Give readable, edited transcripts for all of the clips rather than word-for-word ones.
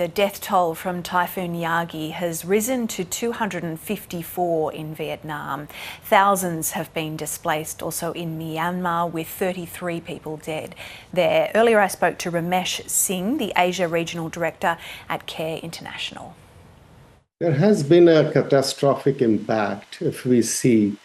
The death toll from Typhoon Yagi has risen to 254 in Vietnam. Thousands have been displaced also in Myanmar, with 33 people dead there. Earlier I spoke to Ramesh Singh, the Asia Regional Director at CARE International. There has been a catastrophic impact if we see.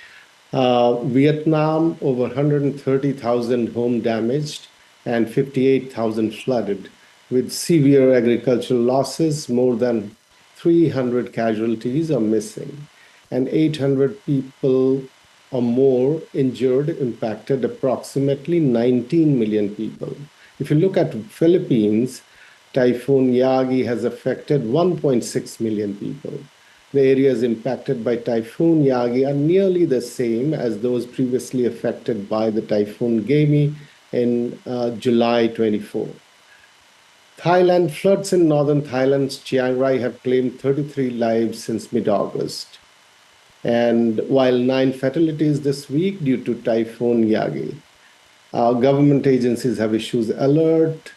Vietnam, over 130,000 home damaged and 58,000 flooded, with severe agricultural losses. More than 300 casualties are missing, and 800 people or more injured, impacted approximately 19 million people. If you look at Philippines, Typhoon Yagi has affected 1.6 million people. The areas impacted by Typhoon Yagi are nearly the same as those previously affected by the Typhoon Yagi in July 24. Thailand floods in northern Thailand's Chiang Rai have claimed 33 lives since mid-August. And while 9 fatalities this week due to Typhoon Yagi, government agencies have issued alert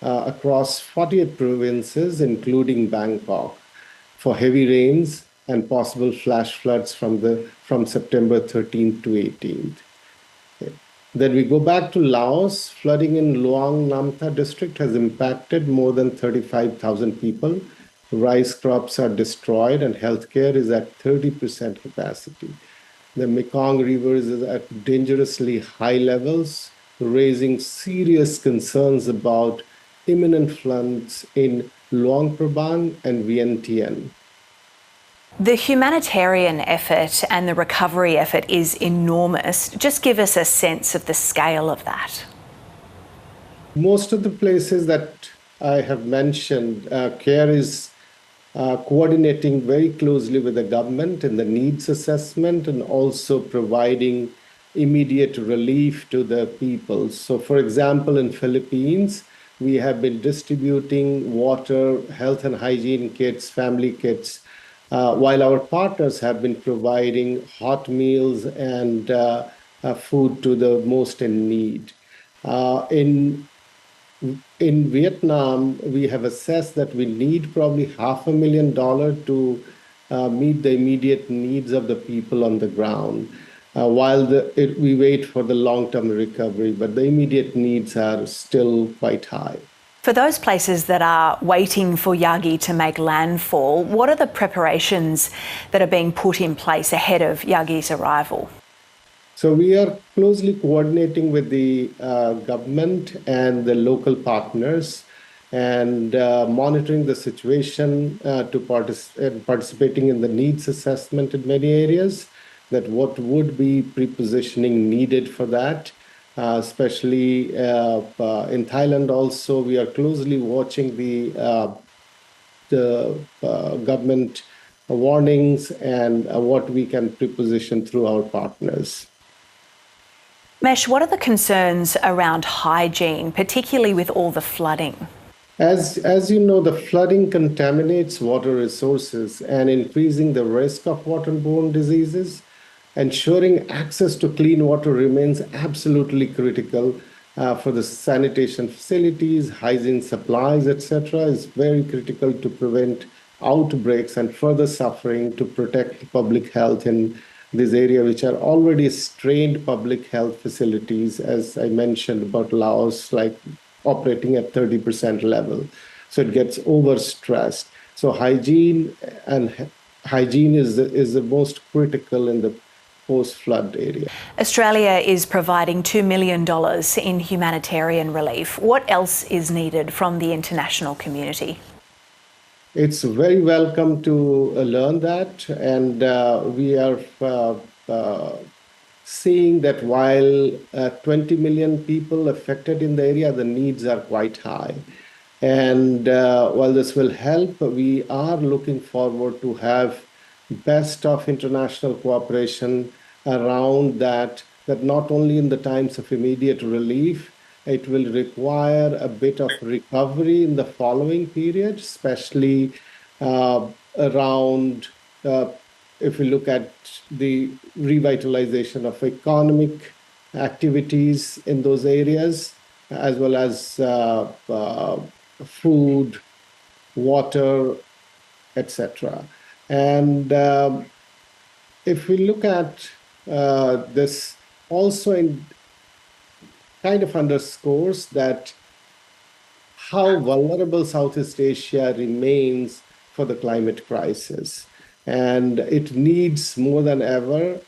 across 48 provinces, including Bangkok, for heavy rains and possible flash floods from September 13th to 18th. Then we go back to Laos. Flooding in Luang Namtha district has impacted more than 35,000 people. Rice crops are destroyed and healthcare is at 30% capacity. The Mekong River is at dangerously high levels, raising serious concerns about imminent floods in Luang Prabang and Vientiane. The humanitarian effort and the recovery effort is enormous. Just give us a sense of the scale of that. Most of the places that I have mentioned, CARE is coordinating very closely with the government in the needs assessment and also providing immediate relief to the people. So, for example, in Philippines, we have been distributing water, health and hygiene kits, family kits, while our partners have been providing hot meals and food to the most in need. In Vietnam, we have assessed that we need probably $500,000 to meet the immediate needs of the people on the ground, while we wait for the long-term recovery, but the immediate needs are still quite high. For those places that are waiting for Yagi to make landfall, what are the preparations that are being put in place ahead of Yagi's arrival? So we are closely coordinating with the government and the local partners and monitoring the situation participating in the needs assessment in many areas, that what would be prepositioning needed for that. Especially in Thailand also, we are closely watching the government warnings and what we can preposition through our partners. Mesh, what are the concerns around hygiene, particularly with all the flooding? As you know, the flooding contaminates water resources and increasing the risk of waterborne diseases. Ensuring access to clean water remains absolutely critical for the sanitation facilities, hygiene supplies, etc. is very critical to prevent outbreaks and further suffering, to protect public health in this area, which are already strained public health facilities, as I mentioned about Laos, like operating at 30% level. So it gets overstressed. So hygiene is the most critical in the post-flood area. Australia is providing $2 million in humanitarian relief. What else is needed from the international community? It's very welcome to learn that, and we are seeing that while 20 million people affected in the area, the needs are quite high. And while this will help, we are looking forward to have best of international cooperation around that not only in the times of immediate relief, it will require a bit of recovery in the following period, especially around, if we look at the revitalization of economic activities in those areas, as well as food water, etc. And if we look at this, also in kind of underscores that how vulnerable Southeast Asia remains for the climate crisis. And it needs more than ever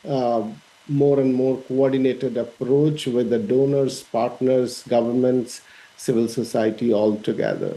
more and more coordinated approach with the donors, partners, governments, civil society all together.